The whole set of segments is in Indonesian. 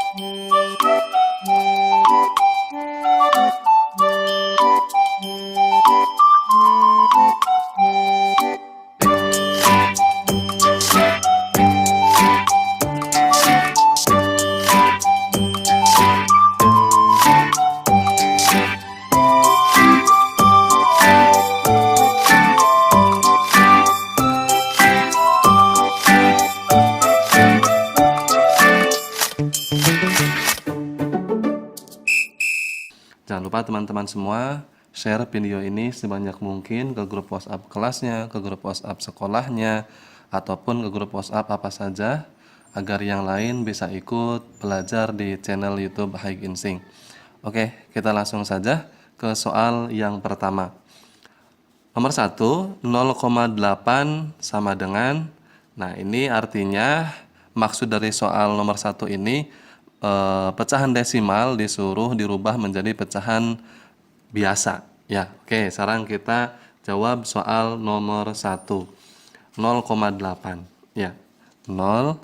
Jangan lupa teman-teman semua share video ini sebanyak mungkin ke grup WhatsApp kelasnya, ke grup WhatsApp sekolahnya, ataupun ke grup WhatsApp apa saja agar yang lain bisa ikut belajar di channel YouTube Haik Insing. Oke, kita langsung saja ke soal yang pertama. Nomor 1, 0,8 sama dengan, nah ini artinya maksud dari soal nomor 1 ini pecahan desimal disuruh dirubah menjadi pecahan biasa. Ya, oke, sekarang kita jawab soal nomor 1. 0,8. Ya, 0,8.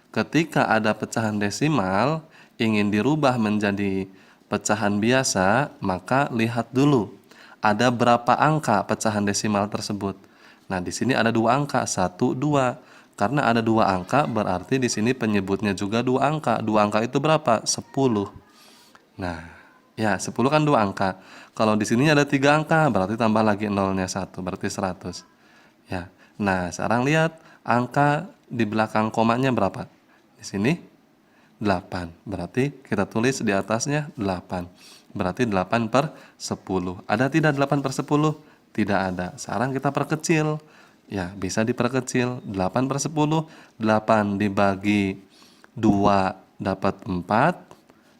Ketika ada pecahan desimal ingin dirubah menjadi pecahan biasa, maka lihat dulu ada berapa angka pecahan desimal tersebut. Nah, di sini ada 2 angka, 1, 2. Karena ada 2 angka, berarti di sini penyebutnya juga 2 angka. 2 angka itu berapa? 10. Nah, ya 10 kan 2 angka. Kalau di sini ada 3 angka, berarti tambah lagi nolnya 1, berarti 100. Ya. Nah, sekarang lihat angka di belakang komanya berapa? Di sini 8. Berarti kita tulis di atasnya 8. Berarti 8 per 10. Ada tidak 8 per 10? Tidak ada. Sekarang kita perkecil. Ya, bisa diperkecil. 8 per 10, 8 dibagi 2 dapat 4.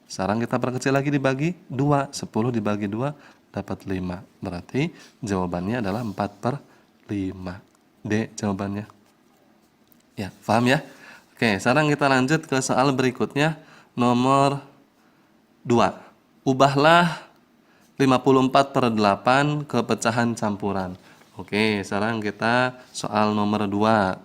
Sekarang kita perkecil lagi dibagi 2. 10 dibagi 2 dapat 5. Berarti jawabannya adalah 4 per 5. D jawabannya. Ya, paham ya? Oke, sekarang kita lanjut ke soal berikutnya. Nomor 2. Ubahlah 54 per 8 ke pecahan campuran. Oke, sekarang kita soal nomor 2.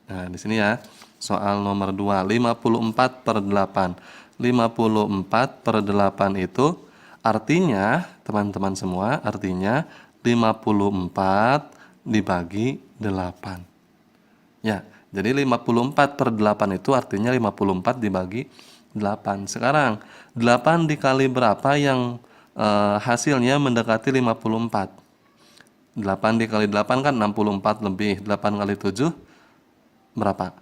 Nah, di sini ya. Soal nomor 2, 54 per 8. 54 per 8 itu artinya, teman-teman semua, artinya 54 dibagi 8. Ya, jadi 54 per 8 itu artinya 54 dibagi 8. Sekarang, 8 dikali berapa yang hasilnya mendekati 54? 8 dikali 8 kan 64 lebih 8 kali 7 berapa?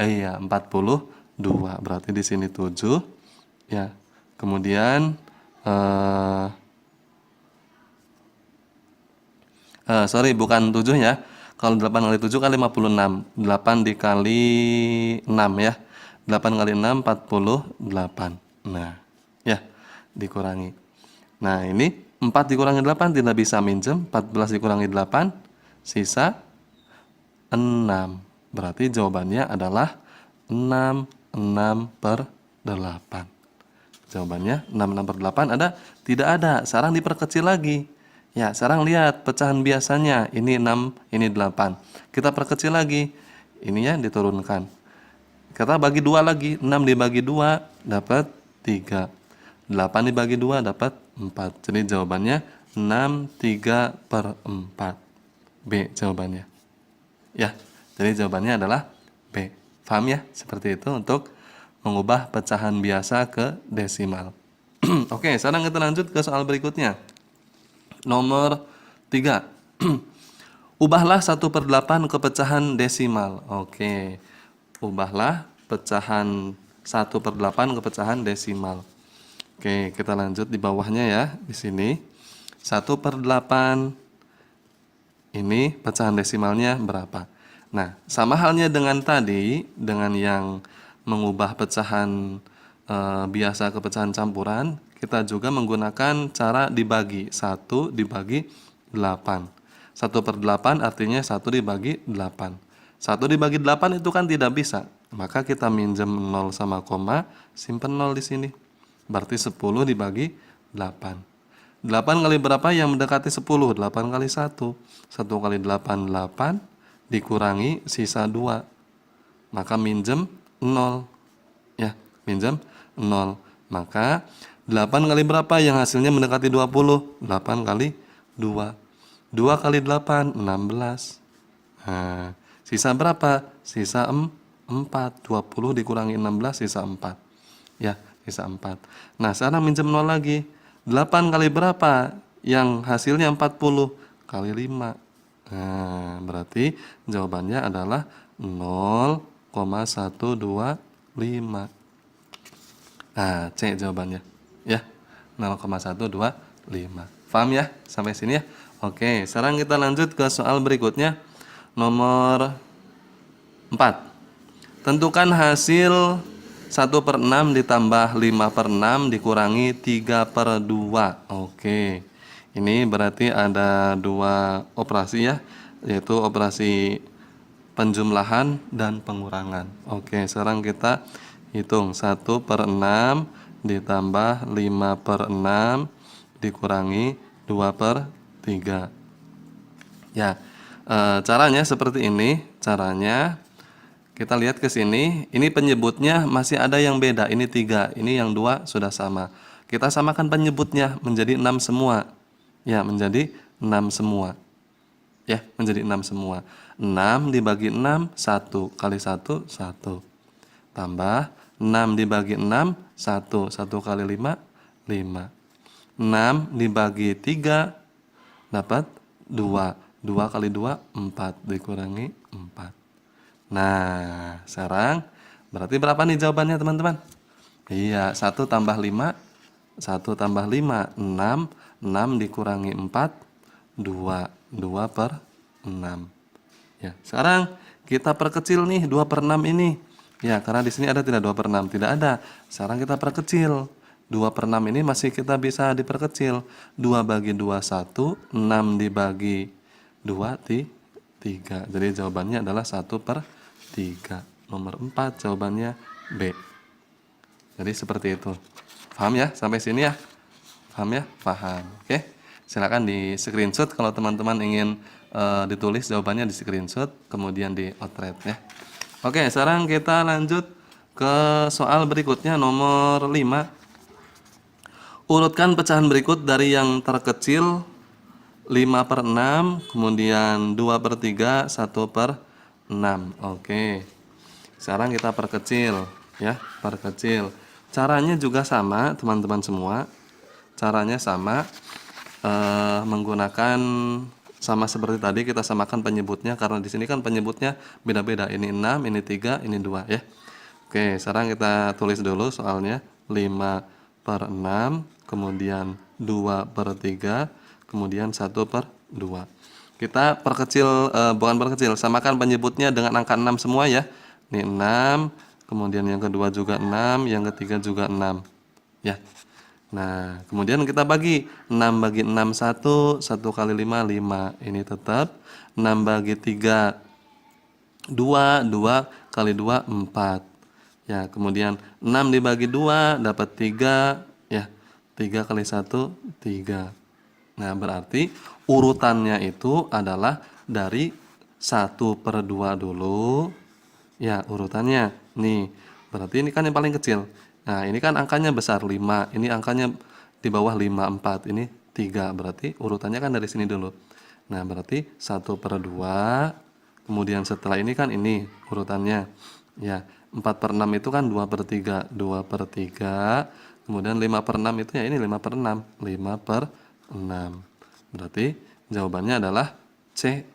Iya, 42. Berarti di sini 7 ya. Kemudian sorry, bukan 7 ya. Kalau 8 kali 7 kan 56. 8 dikali 6 ya. 8 kali 6 48. Nah, ya, dikurangi. Nah, ini 4 dikurangi 8 tidak bisa minjem. 14 dikurangi 8 sisa 6. Berarti jawabannya adalah 6 per 8. Jawabannya 6 per 8 ada? Tidak ada. Sekarang diperkecil lagi. Ya, sekarang lihat pecahan biasanya. Ini 6, ini 8. Kita perkecil lagi. Ininya diturunkan. Kita bagi 2 lagi. 6 dibagi 2 dapat 3. 8 dibagi 2 dapat 4. Jadi jawabannya 6 3 per 4. B jawabannya. Ya, jadi jawabannya adalah B. Paham ya? Seperti itu untuk mengubah pecahan biasa ke desimal. Oke, sekarang kita lanjut ke soal berikutnya. Nomor 3. Ubahlah 1 per 8 ke pecahan desimal. Oke, ubahlah pecahan 1 per 8 ke pecahan desimal. Oke, kita lanjut di bawahnya ya. Di sini 1 per 8 ini pecahan desimalnya berapa? Nah, sama halnya dengan tadi, dengan yang mengubah pecahan biasa ke pecahan campuran, kita juga menggunakan cara dibagi. 1 dibagi 8. 1 per 8 artinya 1 dibagi 8. 1 dibagi 8 itu kan tidak bisa. Maka kita minjem 0 sama koma, simpen 0 di sini. Berarti 10 dibagi 8. 8 kali berapa yang mendekati 10? 8 kali 1. 1 kali 8, 8. Dikurangi sisa 2. Maka minjem 0. Ya, pinjam 0. Maka 8 kali berapa yang hasilnya mendekati 20? 8 kali 2. 2 kali 8, 16. Nah, sisa berapa? Sisa 4. 20 dikurangi 16, sisa 4. Ya, sisa 4. Nah, sekarang minjem 0 lagi. 8 kali berapa? Yang hasilnya 40 kali 5. Nah, berarti jawabannya adalah 0,125. Nah, C jawabannya. Ya, 0,125. Paham ya? Sampai sini ya? Oke, sekarang kita lanjut ke soal berikutnya. Nomor 4. Tentukan hasil 1/6 ditambah 5/6 dikurangi 3/2. Oke, ini berarti ada dua operasi ya, yaitu operasi penjumlahan dan pengurangan. Oke, sekarang kita hitung 1/6 ditambah 5/6 dikurangi 2/3. Ya, caranya seperti ini. Caranya kita lihat ke sini. Ini penyebutnya masih ada yang beda. Ini 3, ini yang 2 sudah sama. Kita samakan penyebutnya menjadi 6 semua. Ya, menjadi 6 semua. Ya, menjadi 6 semua. 6 dibagi 6, 1 kali 1, 1. Tambah 6 dibagi 6, 1. 1 kali 5, 5. 6 dibagi 3, dapat 2. 2 kali 2, 4. Dikurangi 4. Nah, sekarang berarti berapa nih jawabannya teman-teman? Iya, 1 tambah 5, 1 tambah 5, 6. 6 dikurangi 4, 2. 2/6. Ya, sekarang kita perkecil nih 2/6 ini. Ya, karena di sini ada tidak 2/6? Tidak ada. Sekarang kita perkecil. 2/6 ini masih kita bisa diperkecil. 2 bagi 2, 1. 6 dibagi 2, 3. Jadi jawabannya adalah 1/3. Nomor 4 jawabannya B. Jadi seperti itu. Paham ya? Sampai sini ya? Paham ya? Paham. Oke. Silakan di screenshot kalau teman-teman ingin ditulis jawabannya di screenshot, kemudian di outret ya. Oke, sekarang kita lanjut ke soal berikutnya nomor 5. Urutkan pecahan berikut dari yang terkecil 5/6, kemudian 2/3, 1/6. Oke. Sekarang kita perkecil ya, perkecil. Caranya juga sama, teman-teman semua. Caranya sama, menggunakan sama seperti tadi, kita samakan penyebutnya karena di sini kan penyebutnya beda-beda. Ini 6, ini 3, ini 2 ya. Oke, sekarang kita tulis dulu soalnya. 5/6, kemudian 2/3, kemudian 1/2. Kita perkecil, bukan perkecil, samakan penyebutnya dengan angka 6 semua ya. Ini 6, kemudian yang kedua juga 6, yang ketiga juga 6. Ya. Nah, kemudian kita bagi 6 bagi 6, 1. 1 kali 5, 5. Ini tetap 6 bagi 3, 2. 2 kali 2, 4. Ya, kemudian 6 dibagi 2 dapat 3. Ya, 3 kali 1, 3. Nah, berarti urutannya itu adalah dari 1/2 dulu. Ya, urutannya. Nih, berarti ini kan yang paling kecil. Nah, ini kan angkanya besar 5. Ini angkanya di bawah 5, 4. Ini 3. Berarti urutannya kan dari sini dulu. Nah, berarti 1/2. Kemudian setelah ini kan ini urutannya. Ya, 4/6 itu kan 2/3. 2/3. Kemudian 5/6 itu ya ini 5/6. 5/6. Berarti jawabannya adalah C.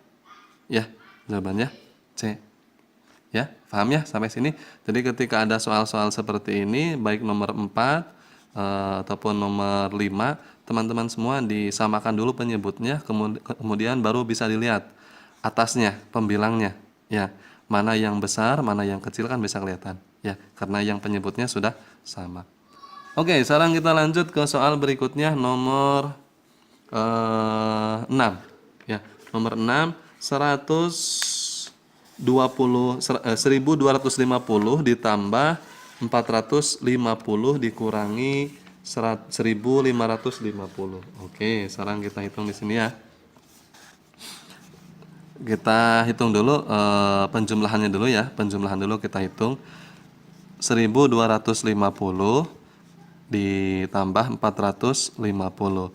Ya, jawabannya C. Ya, paham ya sampai sini? Jadi ketika ada soal-soal seperti ini, baik nomor 4 ataupun nomor 5, teman-teman semua disamakan dulu penyebutnya, kemudian baru bisa dilihat atasnya, pembilangnya. Ya, mana yang besar, mana yang kecil kan bisa kelihatan. Ya, karena yang penyebutnya sudah sama. Oke, sekarang kita lanjut ke soal berikutnya nomor 6. Ya, nomor 6, 1250 ditambah 450 dikurangi 1550. Oke, sekarang kita hitung di sini ya. Kita hitung dulu penjumlahannya dulu ya. Penjumlahan dulu kita hitung. 1250 ditambah 450. 450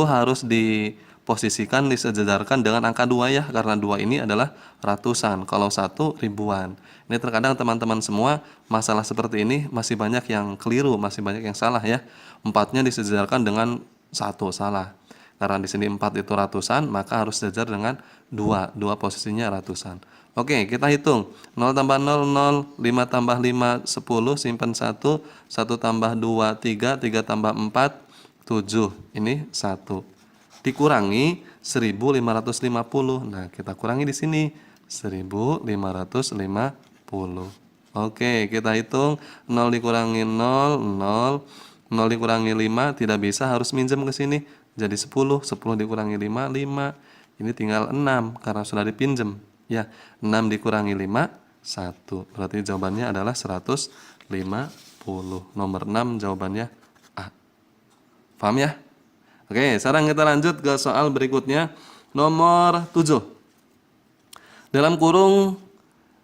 harus diposisikan, disejajarkan dengan angka 2 ya, karena 2 ini adalah ratusan, kalau 1 ribuan. Ini terkadang teman-teman semua masalah seperti ini masih banyak yang keliru, masih banyak yang salah ya. 4-nya disejajarkan dengan 1, salah. Karena di sini 4 itu ratusan, maka harus sejajar dengan 2. 2 posisinya ratusan. Oke, kita hitung. 0 tambah 0, 0. 5 tambah 5, 10. Simpan 1. 1 tambah 2, 3. 3 tambah 4, 7. Ini 1. Dikurangi 1550. Nah, kita kurangi di sini. 1550. Oke, kita hitung. 0 dikurangi 0, 0. 0 dikurangi 5, tidak bisa, harus minjem ke sini. Jadi 10. 10 dikurangi 5, 5. Ini tinggal 6 karena sudah dipinjam. Ya, 6 dikurangi 5, 1. Berarti jawabannya adalah 150. Nomor 6 jawabannya A. Paham ya? Oke, sekarang kita lanjut ke soal berikutnya. Nomor 7. Dalam kurung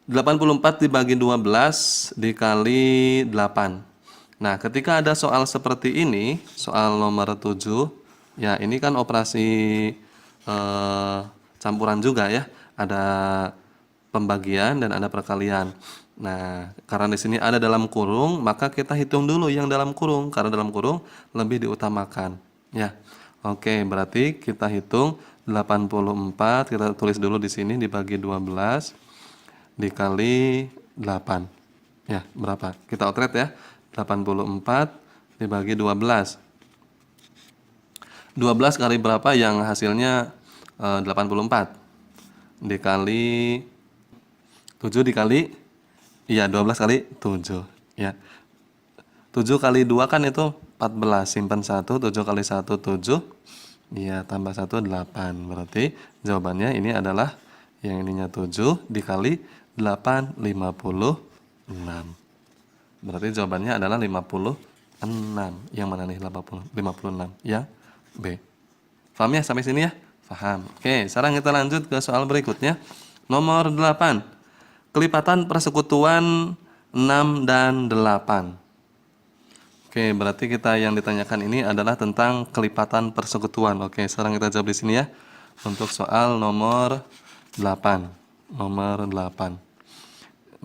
84 dibagi 12 dikali 8. Nah, ketika ada soal seperti ini, soal nomor 7, ya ini kan operasi campuran juga ya. Ada pembagian dan ada perkalian. Nah, karena di sini ada dalam kurung, maka kita hitung dulu yang dalam kurung, karena dalam kurung lebih diutamakan. Ya. Oke, berarti kita hitung 84, kita tulis dulu di sini dibagi 12 dikali 8. Ya, berapa? Kita otret ya. 84 dibagi 12. 12 kali berapa yang hasilnya 84? Dikali 7 dikali, iya 12 kali 7. Ya. 7 kali 2 kan itu 14. Simpan 1, 7 kali 1, 7. Iya, tambah 1, 8. Berarti jawabannya ini adalah yang ininya 7 dikali 8, 56. Berarti jawabannya adalah 56. Yang mana nih 56? Yang B. Paham ya sampai sini ya? Paham. Oke, sekarang kita lanjut ke soal berikutnya. Nomor 8. Kelipatan persekutuan 6 dan 8. Oke, berarti kita yang ditanyakan ini adalah tentang kelipatan persekutuan. Oke, sekarang kita jawab di sini ya. Untuk soal nomor 8. Nomor 8.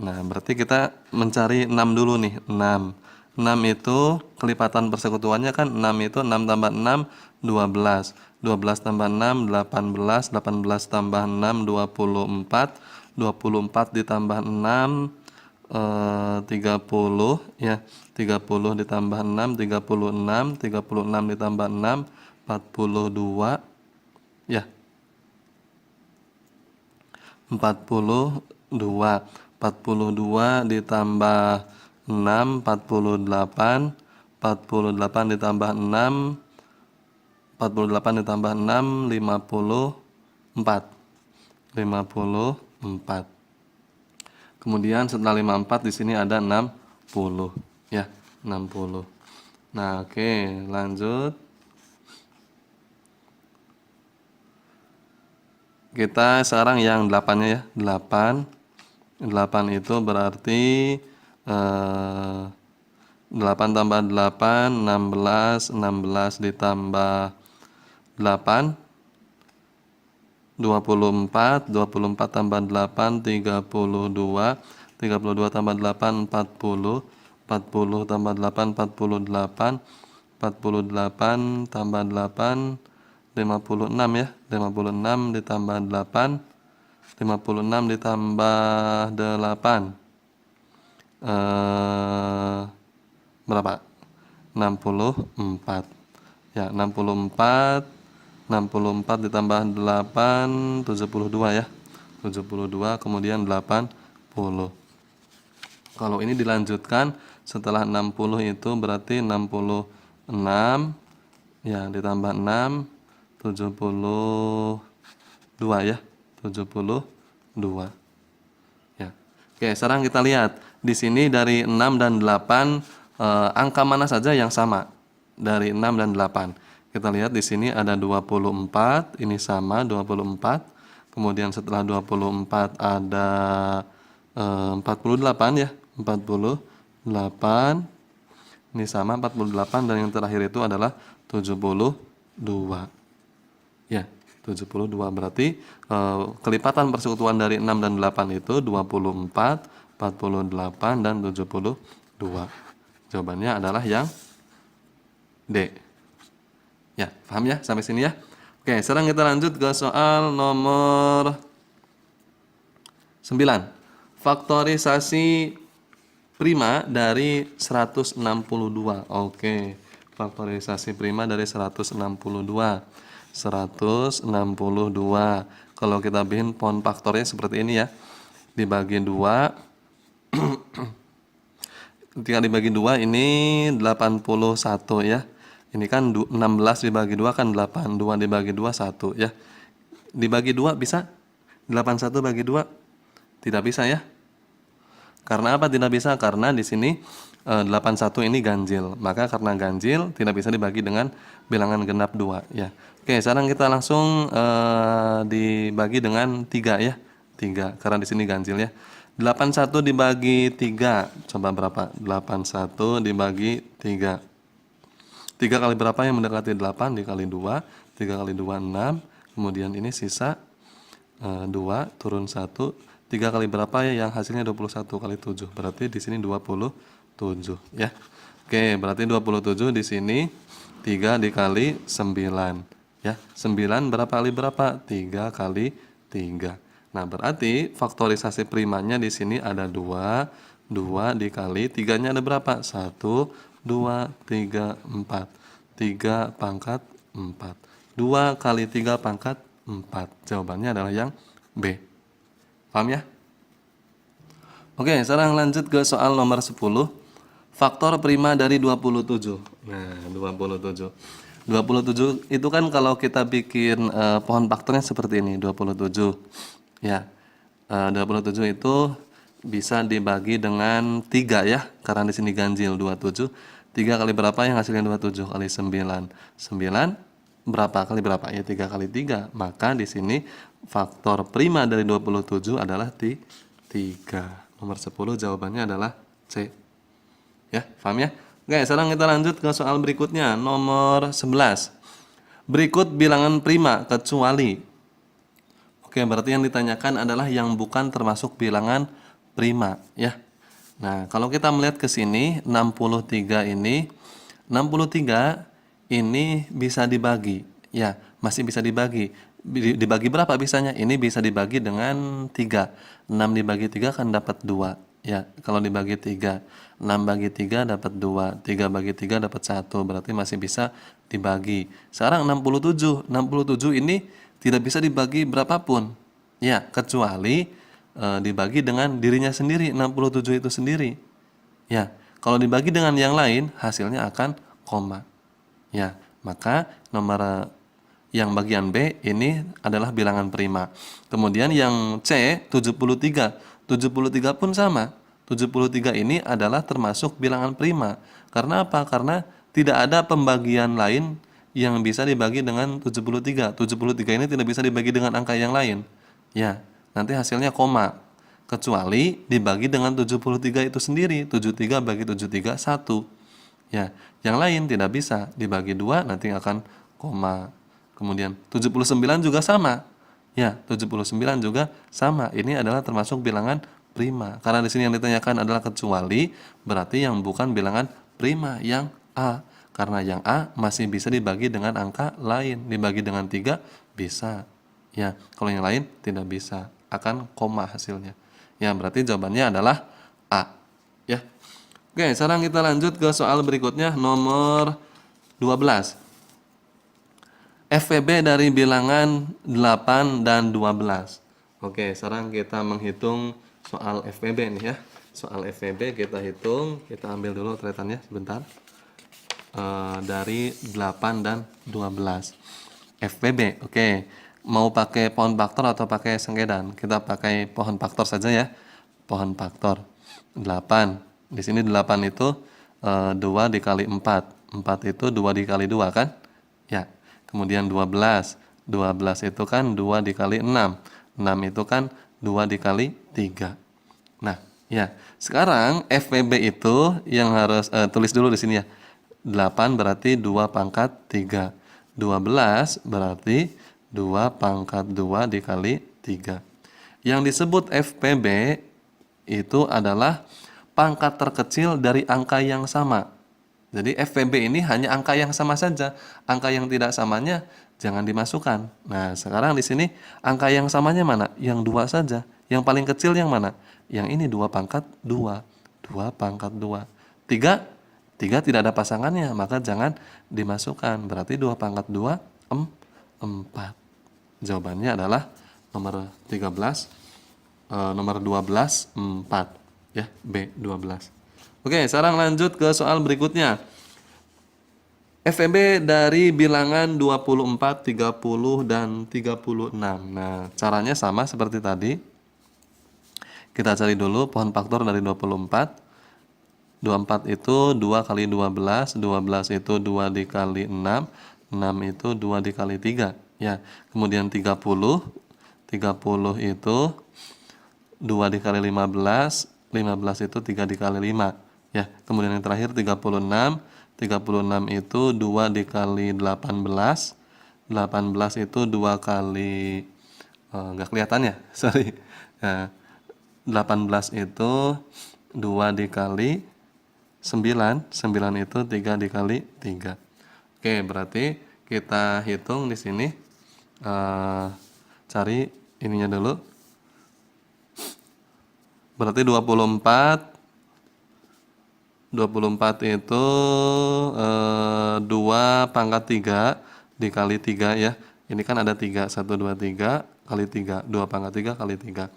Nah, berarti kita mencari 6 dulu nih. 6. 6 itu kelipatan persekutuannya kan 6 itu 6 tambah 6, 12. 12 tambah 6, 18. 18 tambah 6, 24. 24 ditambah 6, 30 ya. 30 ditambah 6, 36. 36 ditambah 6, 42 ya. 42. 42 ditambah 6, 48. 48 ditambah 6, 48 ditambah 6, 54. 54. Kemudian setelah 54 di sini ada 60 ya, 60. Nah, oke, lanjut. Kita sekarang yang 8-nya ya, 8. 8 itu berarti 8 tambah 8, 16. 16 ditambah 8, 24. 24 tambah 8, 32. 32 tambah 8, 40. 40 tambah 8, 48. 48 tambah 8, 56 ya. 56 ditambah 8, 56 ditambah 8, berapa? 64 ya. 64 ditambah 8, 72 ya. 72 kemudian 80. Kalau ini dilanjutkan setelah 60 itu berarti 66 ya, ditambah 6, 72 ya. 72 ya. Oke, sekarang kita lihat di sini dari 6 dan 8 angka mana saja yang sama dari 6 dan 8. Kita lihat di sini ada 24, ini sama 24. Kemudian setelah 24 ada 48 ya. 48. Ini sama 48 dan yang terakhir itu adalah 72. Ya, 72 berarti kelipatan persekutuan dari 6 dan 8 itu 24, 48 dan 72. Jawabannya adalah yang D. Ya, paham ya sampai sini ya? Oke, sekarang kita lanjut ke soal nomor 9. Faktorisasi prima dari 162. Oke, faktorisasi prima dari 162. 162. Kalau kita bikin pohon faktornya seperti ini ya. Dibagi 2. Ketika dibagi 2 ini 81 ya. Ini kan 16 dibagi 2 kan 8. 2 dibagi 2 1 ya. Dibagi 2 bisa? 81 bagi 2? Tidak bisa ya. Karena apa tidak bisa? Karena di sini 81 ini ganjil. Maka karena ganjil tidak bisa dibagi dengan bilangan genap 2 ya. Oke, sekarang kita langsung dibagi dengan 3 ya. 3 karena di sini ganjil ya. 81 dibagi 3 coba berapa? 81 dibagi 3. 3 kali berapa yang mendekati 8 dikali 2. 3 kali 2 6. Kemudian ini sisa 2 turun 1. 3 kali berapa ya yang hasilnya 21 kali 7. Berarti di sini 27 ya. Oke, berarti 27 di sini 3 dikali 9 ya. 9 berapa kali berapa? 3 kali 3. Nah, berarti faktorisasi primanya di sini ada 2. 2 dikali 3-nya ada berapa? 1 2 3 4. 3 pangkat 4. 2 kali 3 pangkat 4. Jawabannya adalah yang B. Paham ya? Oke, sekarang lanjut ke soal nomor 10. Faktor prima dari 27. Nah, 27. 27 itu kan kalau kita bikin pohon faktornya seperti ini, 27. Ya. 27 itu bisa dibagi dengan 3 ya, karena di sini ganjil 27. 3 kali berapa yang hasilnya 27 kali 9. 9 berapa kali berapa? Ya 3 kali 3. Maka di sini faktor prima dari 27 adalah 3. Nomor 10 jawabannya adalah C. Ya, paham ya? Oke, sekarang kita lanjut ke soal berikutnya, nomor 11. Berikut bilangan prima kecuali. Oke, berarti yang ditanyakan adalah yang bukan termasuk bilangan prima, ya. Nah, kalau kita melihat ke sini 63 ini bisa dibagi. Ya, masih bisa dibagi. Dibagi berapa bisanya? Ini bisa dibagi dengan 3. 6 dibagi 3 kan dapat 2. Ya, kalau dibagi 3, 6 bagi 3 dapat 2, 3 bagi 3 dapat 1, berarti masih bisa dibagi. Sekarang 67 ini tidak bisa dibagi berapapun. Ya, kecuali dibagi dengan dirinya sendiri, 67 itu sendiri. Ya, kalau dibagi dengan yang lain, hasilnya akan koma. Ya, maka nomor yang bagian B ini adalah bilangan prima. Kemudian yang C 73. 73 pun sama. 73 ini adalah termasuk bilangan prima. Karena apa? Karena tidak ada pembagian lain yang bisa dibagi dengan 73. 73 ini tidak bisa dibagi dengan angka yang lain. Ya, nanti hasilnya koma. Kecuali dibagi dengan 73 itu sendiri. 73 bagi 73 1. Ya, yang lain tidak bisa dibagi 2 nanti akan koma. Kemudian 79 juga sama. Ya, 79 juga sama. Ini adalah termasuk bilangan prima. Karena di sini yang ditanyakan adalah kecuali, berarti yang bukan bilangan prima yang A. Karena yang A masih bisa dibagi dengan angka lain. Dibagi dengan 3 bisa. Ya, kalau yang lain tidak bisa. Akan koma hasilnya. Ya, berarti jawabannya adalah A. Ya. Oke, sekarang kita lanjut ke soal berikutnya nomor 12. FVB dari bilangan 8 dan 12. Oke, sekarang kita menghitung soal FVB nih ya. Soal FVB kita hitung, kita ambil dulu tretannya sebentar. Dari 8 dan 12. FVB, oke. Mau pakai pohon faktor atau pakai sengkedan? Kita pakai pohon faktor saja ya. Pohon faktor. 8. Di sini 8 itu 2 dikali 4. 4 itu 2 dikali 2 kan? Ya. Kemudian 12. 12 itu kan 2 dikali 6. 6 itu kan 2 dikali 3. Nah, Ya, sekarang FPB itu yang harus tulis dulu di sini ya. 8 berarti 2 pangkat 3. 12 berarti 2 pangkat 2 dikali 3. Yang disebut FPB itu adalah pangkat terkecil dari angka yang sama. Jadi FPB ini hanya angka yang sama saja. Angka yang tidak samanya jangan dimasukkan. Nah, sekarang di sini angka yang samanya mana? Yang 2 saja. Yang paling kecil yang mana? Yang ini 2 pangkat 2. 2 pangkat 2. 3 tidak ada pasangannya, maka jangan dimasukkan. Berarti 2 pangkat 2 4. Jawabannya adalah nomor 13 nomor 12 4 ya, B 12. Oke, sekarang lanjut ke soal berikutnya. FEB dari bilangan 24, 30 dan 36. Nah, caranya sama seperti tadi. Kita cari dulu pohon faktor dari 24. 24 itu 2 kali 12, 12 itu 2 dikali 6, 6 itu 2 dikali 3. Ya, kemudian 30 itu 2 dikali 15, 15 itu 3 dikali 5. Ya, kemudian yang terakhir 36, 36 itu 2 dikali 18, 18 itu 2 kali enggak kelihatan ya, sorry. Nah, 18 itu 2 dikali 9, 9 itu 3 dikali 3. Oke, berarti kita hitung di sini. Cari ininya dulu. Berarti 24 itu 2 pangkat 3 dikali 3 ya. Ini kan ada 3, 1, 2, 3 kali 3, 2 pangkat 3 kali 3.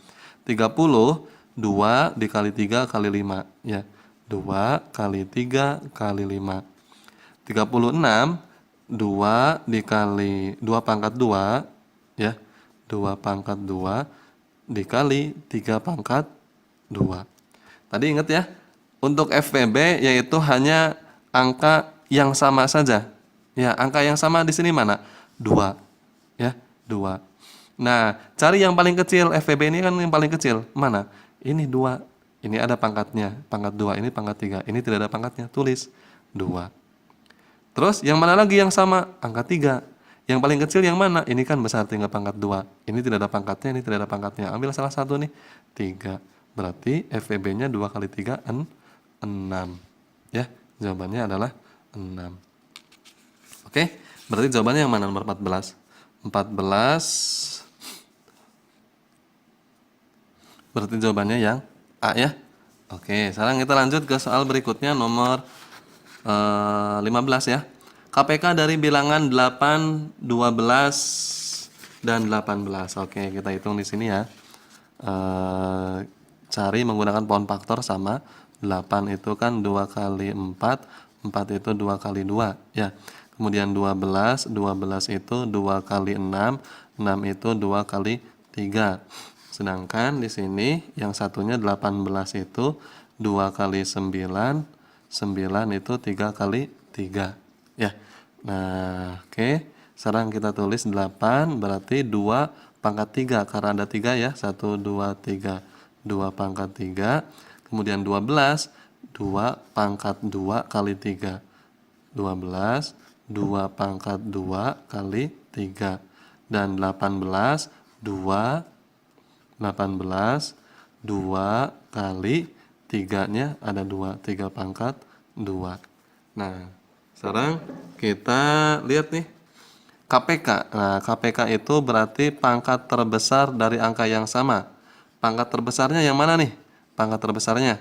30, 2 dikali 3 kali 5 ya. 2 kali 3 kali 5. 36, 2 dikali 2 pangkat 2 ya. 2 pangkat 2 dikali 3 pangkat 2. Tadi ingat ya, untuk FPB yaitu hanya angka yang sama saja. Ya, angka yang sama di sini mana? 2. Ya, 2. Nah, cari yang paling kecil. FPB ini kan yang paling kecil. Mana? Ini 2. Ini ada pangkatnya, pangkat 2, ini pangkat 3. Ini tidak ada pangkatnya, tulis 2. Terus yang mana lagi yang sama? Angka 3. Yang paling kecil yang mana? Ini kan besar, tinggal pangkat 2. Ini tidak ada pangkatnya, ini tidak ada pangkatnya. Ambil salah satu nih, 3. Berarti FEB-nya 2 kali 3, 6. Ya, jawabannya adalah 6. Oke, berarti jawabannya yang mana? Nomor 14. 14. Berarti jawabannya yang A ya. Oke, sekarang kita lanjut ke soal berikutnya nomor 15 ya. KPK dari bilangan 8, 12 dan 18. Oke, kita hitung di sini ya. Cari menggunakan pohon faktor sama. 8 itu kan 2 kali 4, 4 itu 2 kali 2 ya. Kemudian 12, 12 itu 2 kali 6, 6 itu 2 kali 3. Sedangkan di sini yang satunya 18 itu 2 kali 9, 9 itu 3 kali 3 ya. Nah, oke. Sekarang kita tulis 8 berarti 2 pangkat 3 karena ada 3 ya. 1, 2, 3. 2 pangkat 3. Kemudian 12, 2 pangkat 2 kali 3. 12, 2 pangkat 2 kali 3. Dan 18, 2 kali 3-nya ada 2, 3 pangkat 2. Nah, sekarang kita lihat nih KPK. Nah, KPK itu berarti pangkat terbesar dari angka yang sama. Pangkat terbesarnya yang mana nih? Pangkat terbesarnya?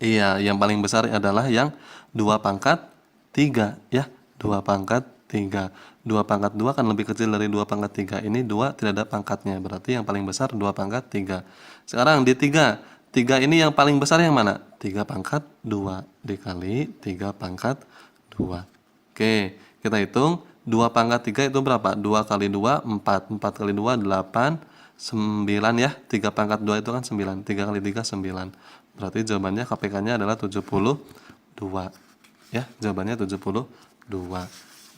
Iya, yang paling besar adalah yang 2 pangkat 3 ya. 2 pangkat 3. 2 pangkat 2 kan lebih kecil dari 2 pangkat 3. Ini 2 tidak ada pangkatnya. Berarti yang paling besar 2 pangkat 3. Sekarang di 3. 3 ini yang paling besar yang mana? 3 pangkat 2 dikali 3 pangkat 2. Oke, kita hitung. 2 pangkat 3 itu berapa? 2 kali 2, 4. 4 kali 2, 8. 9 ya. 3 pangkat 2 itu kan 9. 3 kali 3, 9. Berarti jawabannya KPK-nya adalah 72. Ya, jawabannya 72.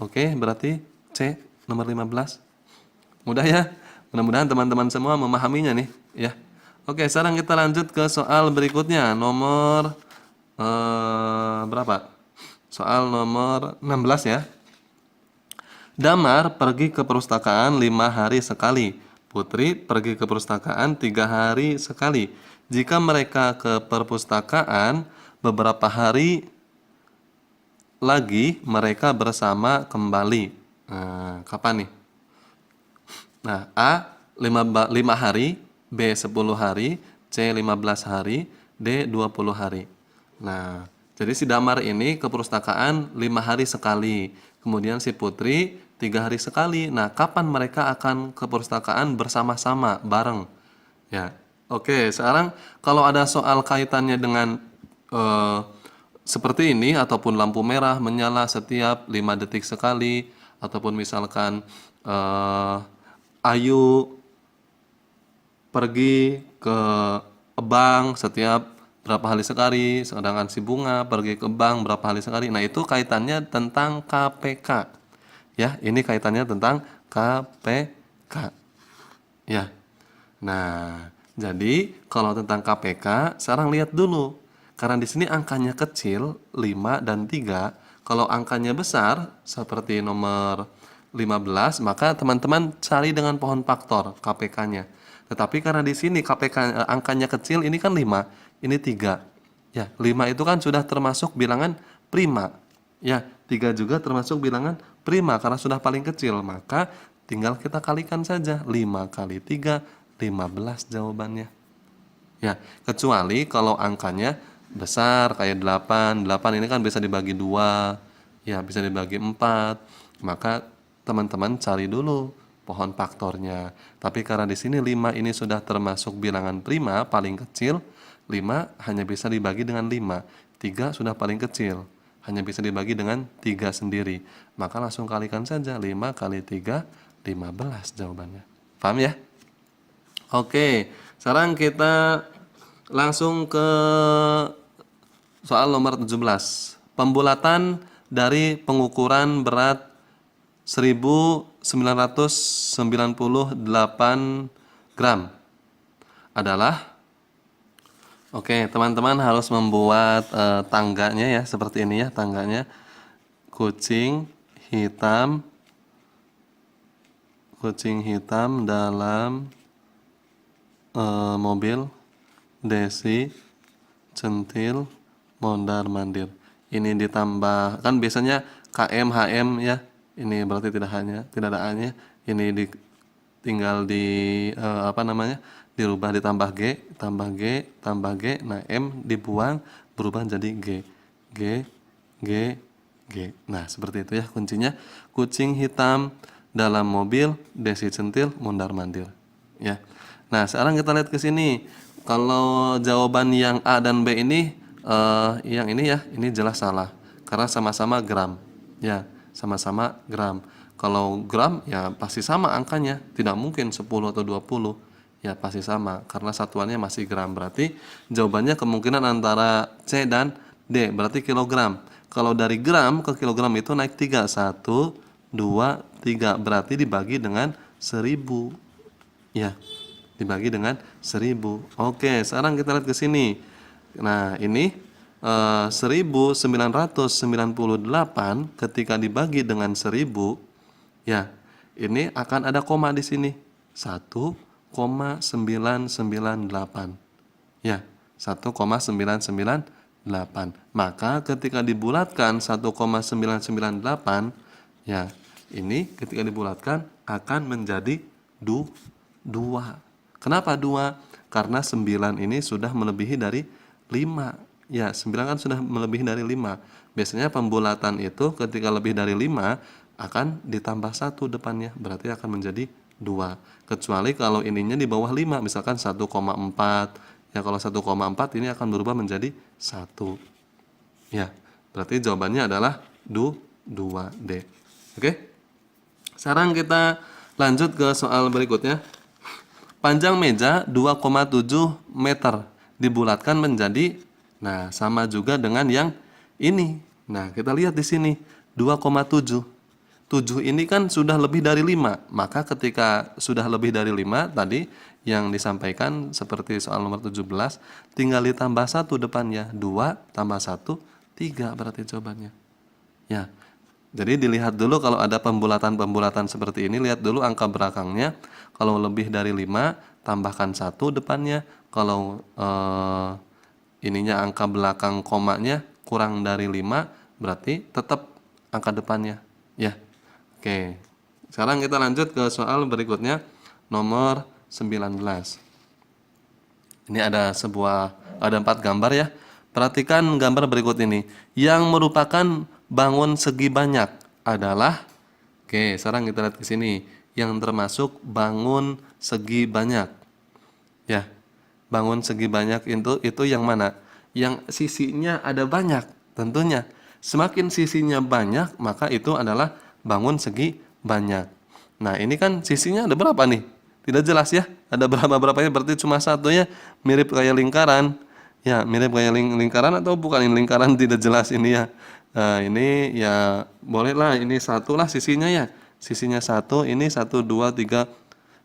Oke, berarti C nomor 15. Mudah ya? Mudah-mudahan teman-teman semua memahaminya nih, ya. Oke, sekarang kita lanjut ke soal berikutnya. Nomor berapa? Soal nomor 16 ya. Damar pergi ke perpustakaan 5 hari sekali. Putri pergi ke perpustakaan 3 hari sekali. Jika mereka ke perpustakaan beberapa hari lagi, mereka bersama kembali. Nah, kapan nih? Nah, A 5 hari, B 10 hari, C 15 hari, D 20 hari. Nah, jadi si Damar ini ke perpustakaan 5 hari sekali. Kemudian si Putri 3 hari sekali. Nah, kapan mereka akan ke perpustakaan bersama-sama, bareng? Ya. Oke, sekarang kalau ada soal kaitannya dengan eh, seperti ini ataupun lampu merah menyala setiap 5 detik sekali ataupun misalkan eh, Ayu pergi ke bank setiap berapa hari sekali, sedangkan si Bunga pergi ke bank berapa hari sekali. Nah, itu kaitannya tentang KPK. Ya, ini kaitannya tentang KPK. Ya. Nah, jadi kalau tentang KPK, sekarang lihat dulu. Karena di sini angkanya kecil, 5 dan 3. Kalau angkanya besar, seperti nomor 15, maka teman-teman cari dengan pohon faktor KPK-nya. Tetapi karena di sini KPK angkanya kecil, ini kan 5, ini 3. Ya, 5 itu kan sudah termasuk bilangan prima. Ya, 3 juga termasuk bilangan prima karena sudah paling kecil. Maka tinggal kita kalikan saja. 5 kali 3, 15 jawabannya. Ya, kecuali kalau angkanya besar kayak 8. 8 ini kan bisa dibagi 2. Ya, bisa dibagi 4. Maka teman-teman cari dulu pohon faktornya. Tapi karena di sini 5 ini sudah termasuk bilangan prima paling kecil, 5 hanya bisa dibagi dengan 5. 3 sudah paling kecil, hanya bisa dibagi dengan 3 sendiri. Maka langsung kalikan saja, 5 kali 3, 15 jawabannya. Paham ya? Oke, sekarang kita langsung ke soal nomor 17. Pembulatan dari pengukuran berat 1998 gram adalah, oke, teman-teman harus membuat tangganya ya, seperti ini ya tangganya. Kucing hitam dalam mobil, Desi centil mondar mandir. Ini ditambah, kan biasanya KM HM ya. Ini berarti tidak ada A-nya. Ini tinggal di dirubah ditambah G, tambah G, tambah G. Nah, M dibuang berubah jadi G. G, G, G. Nah, seperti itu ya kuncinya. Kucing hitam dalam mobil, Desi centil mondar mandir. Ya. Nah, sekarang kita lihat ke sini. Kalau jawaban yang A dan B ini, yang ini ya, ini jelas salah. Karena sama-sama gram. Ya, sama-sama gram. Kalau gram, ya pasti sama angkanya. Tidak mungkin 10 atau 20. Ya, pasti sama. Karena satuannya masih gram. Berarti jawabannya kemungkinan antara C dan D. Berarti kilogram. Kalau dari gram ke kilogram itu naik 3. 1, 2, 3. Berarti dibagi dengan 1000. Ya, dibagi dengan 1000. Oke, sekarang kita lihat ke sini. Nah, ini 1998 ketika dibagi dengan 1000, ya, ini akan ada koma di sini. 1,998. Ya, 1,998. Maka ketika dibulatkan 1,998, ya, ini ketika dibulatkan akan menjadi 2. Kenapa 2? Karena 9 ini sudah melebihi dari 5. Ya, 9 kan sudah melebihi dari 5. Biasanya pembulatan itu ketika lebih dari 5 akan ditambah 1 depannya. Berarti akan menjadi 2. Kecuali kalau ininya di bawah 5, misalkan 1,4. Ya, kalau 1,4 ini akan berubah menjadi 1. Ya, berarti jawabannya adalah 2D. Oke? Sekarang kita lanjut ke soal berikutnya. Panjang meja 2,7 meter dibulatkan menjadi, nah, sama juga dengan yang ini. Nah, kita lihat di sini 2,7. 7 ini kan sudah lebih dari 5. Maka ketika sudah lebih dari 5 tadi, yang disampaikan seperti soal nomor 17, tinggal ditambah 1 depannya. 2 tambah 1, 3 berarti jawabannya. Ya. Jadi dilihat dulu kalau ada pembulatan-pembulatan seperti ini, lihat dulu angka belakangnya. Kalau lebih dari 5, tambahkan 1 depannya. Kalau ininya angka belakang komanya kurang dari 5, berarti tetap angka depannya. Ya. Oke. Sekarang kita lanjut ke soal berikutnya, nomor 19. Ini ada 4 gambar ya. Perhatikan gambar berikut ini. Yang merupakan bangun segi banyak adalah, oke, sekarang kita lihat ke sini. Yang termasuk bangun segi banyak. Ya. Bangun segi banyak itu yang mana? Yang sisinya ada banyak, tentunya. Semakin sisinya banyak, maka itu adalah bangun segi banyak. Nah, ini kan sisinya ada berapa nih? Tidak jelas ya. Ada berapa-berapanya, berarti cuma satu ya. Mirip kayak lingkaran. Ya, mirip kayak lingkaran atau bukan ini lingkaran, tidak jelas ini ya. Nah, ini ya bolehlah ini satu lah sisinya ya. Sisinya satu, ini 1, 2, 3,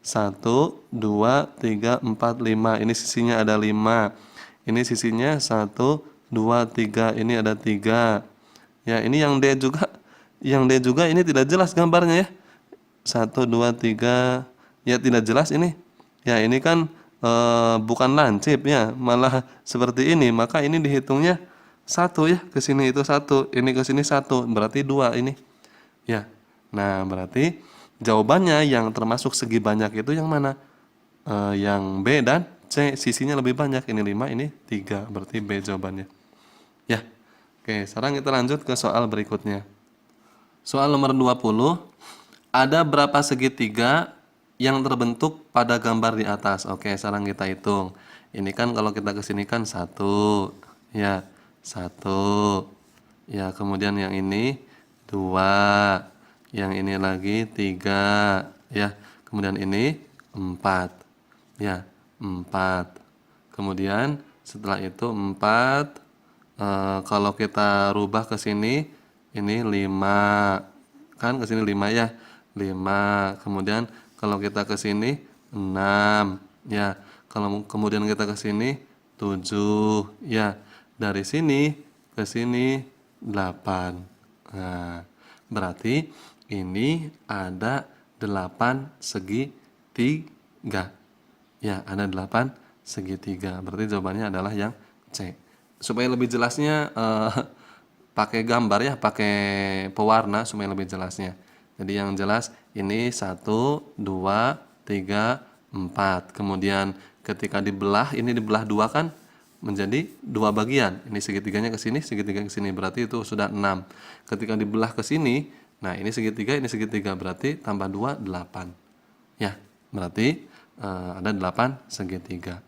1, 2, 3, 4, 5. Ini sisinya ada 5. Ini sisinya 1, 2, 3. Ini ada 3. Ya, ini yang D juga. Yang D juga ini tidak jelas gambarnya ya. 1, 2, 3. Ya, tidak jelas ini. Ya, ini kan bukan lancip ya. Malah seperti ini. Maka ini dihitungnya 1 ya. Ke sini itu 1. Ini ke sini 1. Berarti 2 ini. Ya. Nah, berarti jawabannya yang termasuk segi banyak itu yang mana? Yang B dan C, sisinya lebih banyak. Ini 5, ini 3. Berarti B jawabannya. Ya. Oke, sekarang kita lanjut ke soal berikutnya. Soal nomor 20. Ada berapa segitiga yang terbentuk pada gambar di atas? Oke, sekarang kita hitung. Ini kan kalau kita ke sini kan 1. Ya, 1. Ya, kemudian yang ini 2. Yang ini lagi 3. Ya, kemudian ini 4. Ya, 4. Kemudian setelah itu 4. Kalau kita rubah ke sini, ini 5. Kan ke sini 5 ya. 5. Kemudian kalau kita ke sini 6. Ya, kalau kemudian kita ke sini 7. Ya, dari sini ke sini 8. Nah, berarti ini ada 8 segitiga. Ya, ada 8 segitiga. Berarti jawabannya adalah yang C. Supaya lebih jelasnya pakai gambar ya, pakai pewarna supaya lebih jelasnya. Jadi yang jelas ini 1, 2, 3, 4. Kemudian ketika dibelah, ini dibelah 2 kan menjadi 2 bagian. Ini segitiganya ke sini, segitiga ke sini. Berarti itu sudah 6. Ketika dibelah ke sini, nah ini segitiga, berarti tambah 2, 8. Ya, berarti ada 8 segitiga.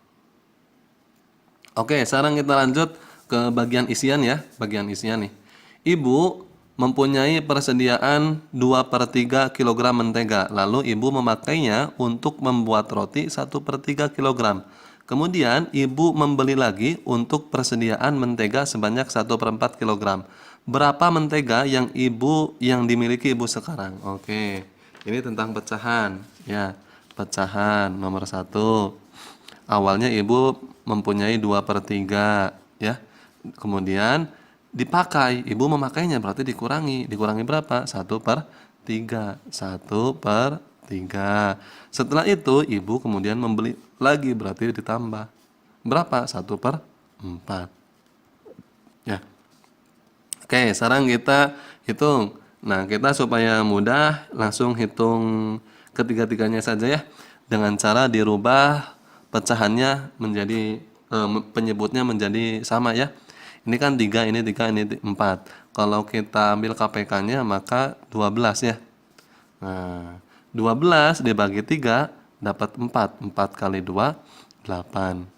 Oke, sekarang kita lanjut ke bagian isian ya. Bagian isian nih. Ibu mempunyai persediaan 2/3 kg mentega. Lalu ibu memakainya untuk membuat roti 1/3 kg. Kemudian ibu membeli lagi untuk persediaan mentega sebanyak 1/4 kg. Berapa mentega yang dimiliki ibu sekarang? Oke, ini tentang pecahan ya. Pecahan nomor 1. Awalnya ibu mempunyai 2/3 ya. Kemudian dipakai, ibu memakainya berarti dikurangi. Dikurangi berapa? 1/3. 1/3. Setelah itu ibu kemudian membeli lagi, berarti ditambah. Berapa? 1/4. Ya. Oke, sekarang kita hitung. Nah, kita supaya mudah langsung hitung ketiga-tiganya saja ya. Dengan cara dirubah pecahannya menjadi penyebutnya menjadi sama ya. Ini kan 3, ini 3, ini 4. Kalau kita ambil KPK-nya maka 12 ya. Nah, 12 dibagi 3 dapat 4. 4 kali 2, 8.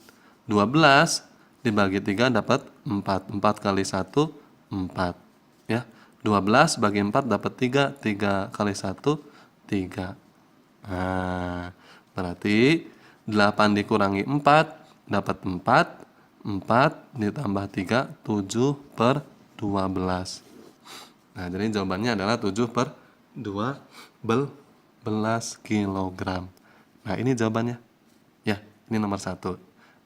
12 dibagi 3 dapat 4. 4 kali 1, 4. Ya. 12 bagi 4 dapat 3. 3 kali 1, 3. Nah, berarti 8 dikurangi 4 dapat 4. 4 ditambah 3, 7/12. Nah, jadi jawabannya adalah 7/12 kilogram. Nah, ini jawabannya. Ini nomor 1.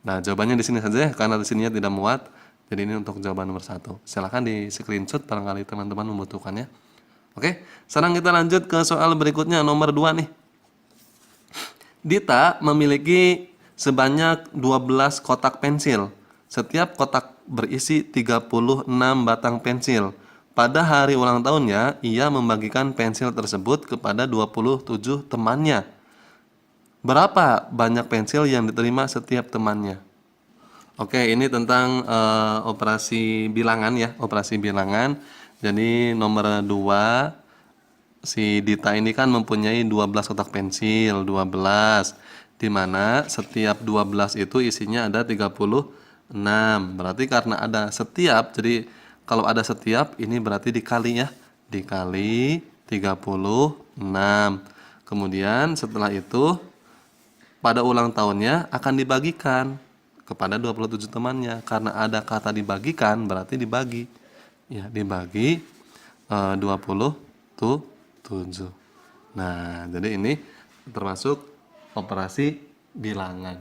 Nah, jawabannya di sini saja ya, karena di sininya tidak muat. Jadi ini untuk jawaban nomor 1. Silahkan di screenshot barangkali teman-teman membutuhkannya. Oke, sekarang kita lanjut ke soal berikutnya, nomor 2 nih. Dita memiliki sebanyak 12 kotak pensil. Setiap kotak berisi 36 batang pensil. Pada hari ulang tahunnya, ia membagikan pensil tersebut kepada 27 temannya. Berapa banyak pensil yang diterima setiap temannya? Oke, ini tentang operasi bilangan ya, operasi bilangan. Jadi nomor 2, si Dita ini kan mempunyai 12 kotak pensil, 12. Di mana setiap 12 itu isinya ada 36. Berarti karena ada setiap, jadi kalau ada setiap ini berarti dikali ya. Dikali 36. Kemudian setelah itu pada ulang tahunnya akan dibagikan kepada 27 temannya. Karena ada kata dibagikan berarti dibagi. Ya, dibagi 27. Nah, jadi ini termasuk operasi bilangan.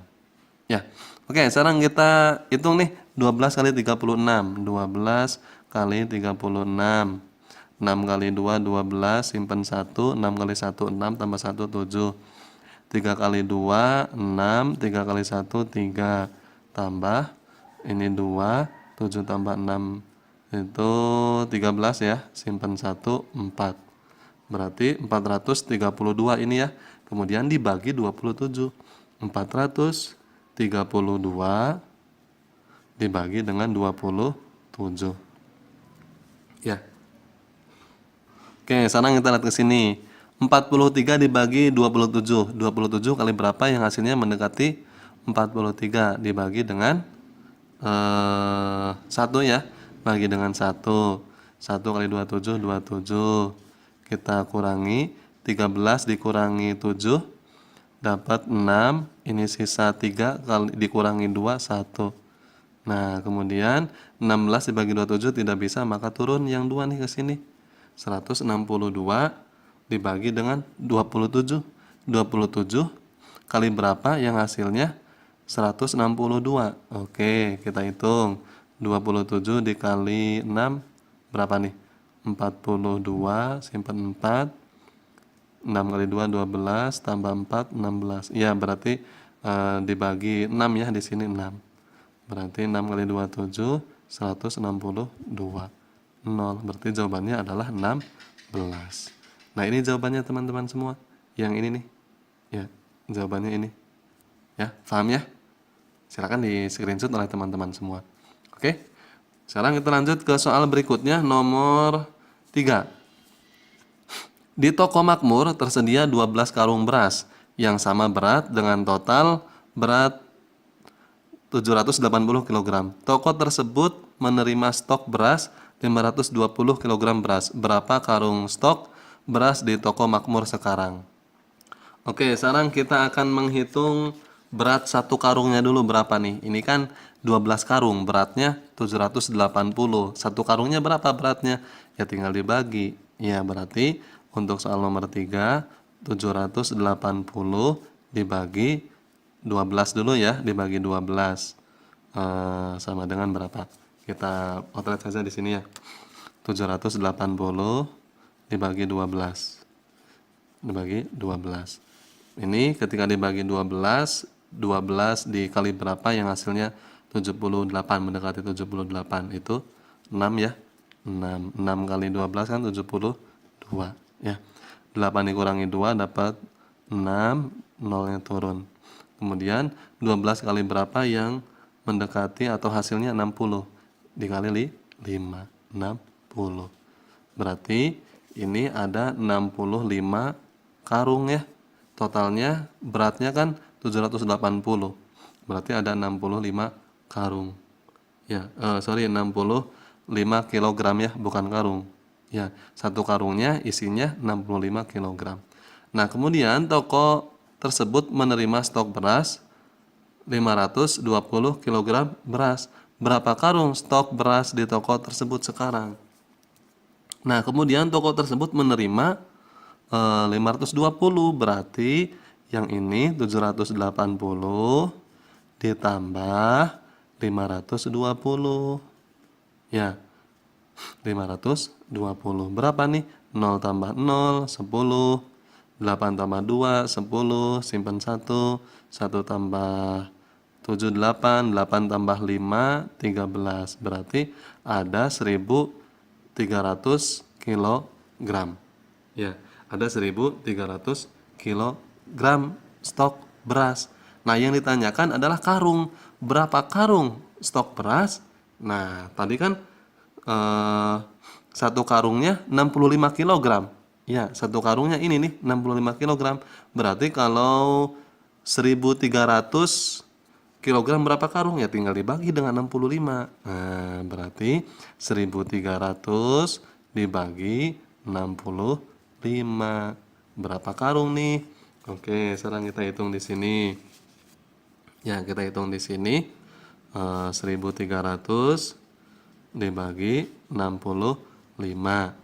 Ya. Oke, sekarang kita hitung nih 12 kali 36. 12 kali 36. 6 kali 2 12, simpan 1, 6 kali 1 6 tambah 1 7. 3 kali 2 6, 3 kali 1 3, tambah ini 2, 7 tambah 6 itu 13 ya, simpan 1 4. Berarti 432 ini ya. Kemudian dibagi 27. 432 dibagi dengan 27. Ya. Oke, sekarang kita lihat ke sini. 43 dibagi 27. 27 kali berapa yang hasilnya mendekati 43 dibagi dengan 1 ya. Bagi dengan 1. 1 kali 27 27. Kita kurangi 13 dikurangi 7 dapat 6. Ini sisa 3 kali dikurangi 2 1. Nah, kemudian 16 dibagi 27 tidak bisa, maka turun yang 2 nih ke sini. 162 dibagi dengan 27. 27 kali berapa yang hasilnya 162. Oke, kita hitung. 27 dikali 6 berapa nih? 42, simpan 4. 6 kali 2 12 tambah 4 16. Ya, berarti dibagi 6 ya, di sini 6. Berarti 6 kali 2 7, 162. 0. Berarti jawabannya adalah 16. Nah, ini jawabannya teman-teman semua. Yang ini nih. Ya, jawabannya ini. Ya, paham ya? Silakan di screenshot oleh teman-teman semua. Oke. Sekarang kita lanjut ke soal berikutnya, nomor 3. Di toko makmur tersedia 12 karung beras yang sama berat dengan total berat 780 kg. Toko tersebut menerima stok beras 520 kg beras. Berapa karung stok beras di toko makmur sekarang? Oke, sekarang kita akan menghitung berat satu karungnya dulu berapa nih. Ini kan 12 karung, beratnya 780. Satu karungnya berapa beratnya? Ya tinggal dibagi. Ya, berarti untuk soal nomor 3, 780 dibagi 12 dulu ya, dibagi 12. Sama dengan berapa? Kita potret saja di sini ya. 780 dibagi 12. Dibagi 12. Ini ketika dibagi 12, 12 dikali berapa yang hasilnya 78, mendekati 78 itu 6 ya. 6 kali 12 kan 72 ya. 8 dikurangi 2 dapat 6, nolnya turun. Kemudian 12 kali berapa yang mendekati atau hasilnya 60 dikali 5, 60. Berarti ini ada 65 karung ya. Totalnya beratnya kan 780. Berarti ada 65 karung. Ya, 65 kilogram ya, bukan karung. Ya, satu karungnya isinya 65 kilogram. Nah, kemudian toko tersebut menerima stok beras 520 kg beras. Berapa karung stok beras di toko tersebut sekarang? Nah, kemudian toko tersebut menerima 520, berarti yang ini 780 ditambah 520. Ya, 520. Berapa nih? 0 tambah 0, 10. 8 tambah 2, 10. Simpan 1. 1 tambah 7, 8. 8 tambah 5, 13. Berarti ada 1.300 kilogram. Ya, ada 1.300 kilogram stok beras. Nah, yang ditanyakan adalah karung. Berapa karung stok beras? Nah, tadi kan satu karungnya 65 kilogram. Ya, satu karungnya ini nih 65 kilogram. Berarti kalau 1.300 kilogram berapa karung? Ya tinggal dibagi dengan 65. Nah, berarti 1.300 dibagi 65. Berapa karung nih? Oke, sekarang kita hitung di sini. Ya, kita hitung di sini. 1.300 dibagi 65.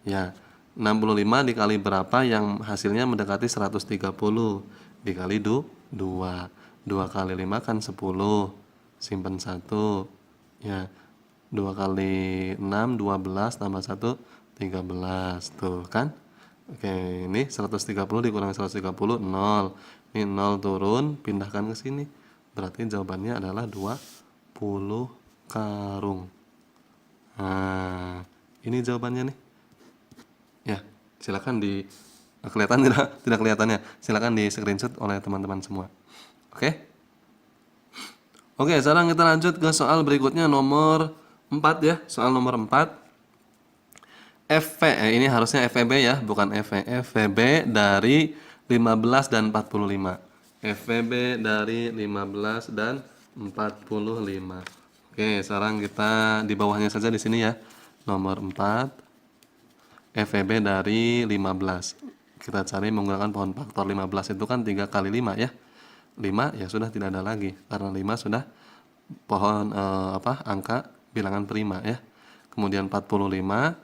Ya, 65 dikali berapa yang hasilnya mendekati 130? Dikali 2. 2 kali 5 kan 10. Simpan 1. Ya, 2 kali 6 12 tambah 1 13. Tuh kan? Oke, ini 130 dikurangi 130 0. Ini 0 turun, pindahkan ke sini. Berarti jawabannya adalah 20 karung. Nah, ini jawabannya nih. Ya, silakan kelihatan tidak kelihatannya. Silakan di screenshot oleh teman-teman semua. Oke? Oke, sekarang kita lanjut ke soal berikutnya nomor 4 ya. Soal nomor 4. Ini harusnya FVB ya, bukan FV. FVB dari 15 dan 45. FVB dari 15 dan 45. Oke, sekarang kita di bawahnya saja di sini ya. Nomor 4. FVB dari 15. Kita cari menggunakan pohon faktor 15 itu kan 3 kali 5 ya. 5 ya sudah tidak ada lagi karena 5 sudah pohon angka bilangan prima ya. Kemudian 45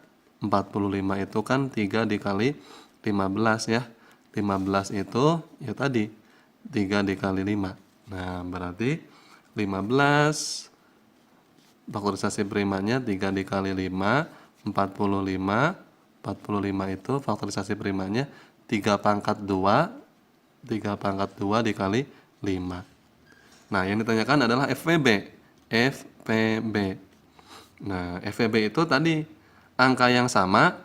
itu kan 3 dikali 15 ya. 15 itu ya tadi 3 dikali 5. Nah, berarti 15 faktorisasi primanya 3 dikali 5 45. 45 itu faktorisasi primanya 3 pangkat 2 dikali 5. Nah, yang ditanyakan adalah FVB. FVB. Nah, FVB itu tadi angka yang sama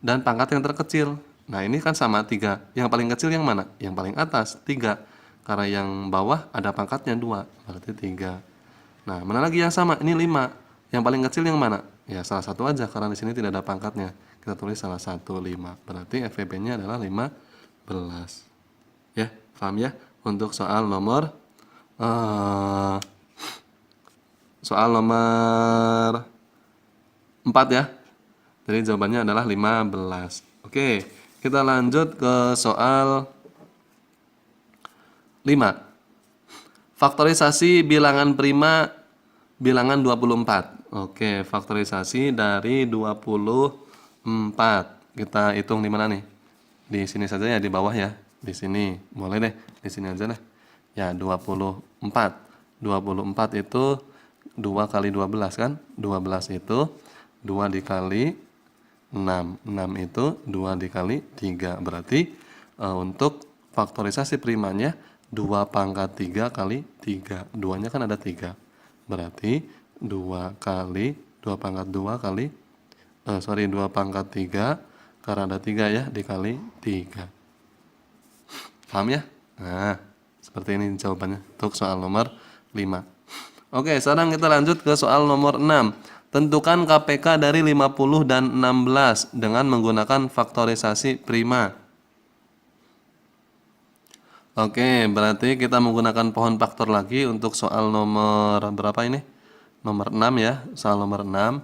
dan pangkat yang terkecil. Nah, ini kan sama 3. Yang paling kecil yang mana? Yang paling atas 3. Karena yang bawah ada pangkatnya 2, berarti 3. Nah, mana lagi yang sama? Ini 5. Yang paling kecil yang mana? Ya, salah satu aja karena di sini tidak ada pangkatnya. Kita tulis salah satu 5. Berarti FVB-nya adalah 15. Ya, paham ya? Untuk soal nomor 4 ya. Jadi jawabannya adalah 15. Oke, kita lanjut ke soal 5. Faktorisasi bilangan prima bilangan 24. Oke, faktorisasi dari 24. Kita hitung di mana nih? Di sini saja ya, di bawah ya. Di sini. Boleh deh, di sini aja deh. Ya, 24. 24 itu 2 kali 12 kan? 12 itu 2 dikali 6. 6 itu 2 dikali 3. Berarti untuk faktorisasi primanya 2 pangkat 3 kali 3. 2-nya kan ada 3. Berarti 2 pangkat 2 kali 2 pangkat 3 karena ada 3 ya dikali 3. Paham ya? Nah, seperti ini jawabannya untuk soal nomor 5. Oke, sekarang kita lanjut ke soal nomor 6. Tentukan KPK dari 50 dan 16 dengan menggunakan faktorisasi prima. Oke, berarti kita menggunakan pohon faktor lagi untuk soal nomor berapa ini? Nomor 6 ya, soal nomor 6.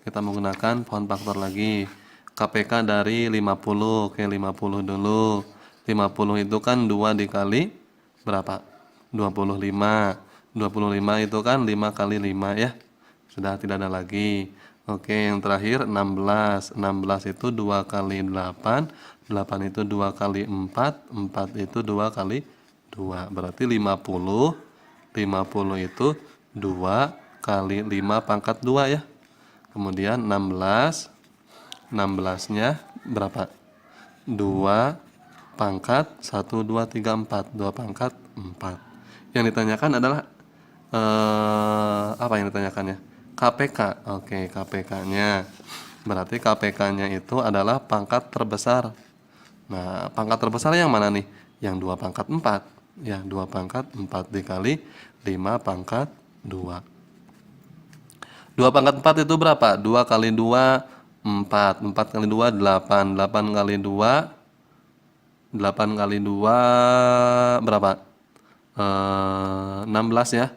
Kita menggunakan pohon faktor lagi. KPK dari 50, oke 50 dulu. 50 itu kan 2 dikali berapa? 25. 25 itu kan 5 kali 5 ya. Sudah tidak ada lagi. Oke, yang terakhir 16. 16 itu 2 kali 8. 8 itu 2 kali 4. 4 itu 2 kali 2. Berarti 50 50 itu 2 kali 5 pangkat 2 ya. Kemudian 16. 16-nya berapa? 2 pangkat 1, 2, 3, 4. 2 pangkat 4. Yang ditanyakan adalah apa yang ditanyakannya? KPK. Oke, KPK-nya. Berarti KPK-nya itu adalah pangkat terbesar. Nah, pangkat terbesar yang mana nih? Yang 2 pangkat 4. Ya, 2 pangkat 4 dikali 5 pangkat 2. 2 pangkat 4 itu berapa? 2 kali 2, 4. 4 kali 2, 8. 8 kali 2, 8 kali 2 berapa? 16 ya.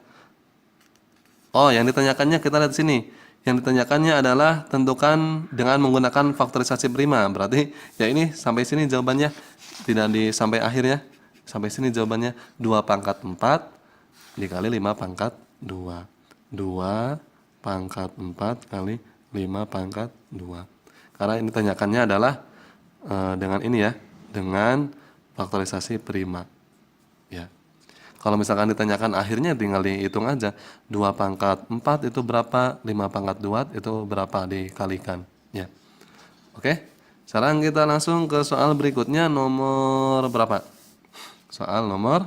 Oh, yang ditanyakannya kita lihat sini. Yang ditanyakannya adalah tentukan dengan menggunakan faktorisasi prima. Berarti ya ini sampai sini jawabannya. Tidak sampai akhir ya. Sampai sini jawabannya 2 pangkat 4 dikali 5 pangkat 2. 2 pangkat 4 kali 5 pangkat 2. Karena ini tanyakannya adalah dengan ini ya. Dengan faktorisasi prima. Ya. Kalau misalkan ditanyakan akhirnya tinggal dihitung aja. 2 pangkat 4 itu berapa? 5 pangkat 2 itu berapa? Dikalikan. Ya. Oke. Sekarang kita langsung ke soal berikutnya nomor berapa? Soal nomor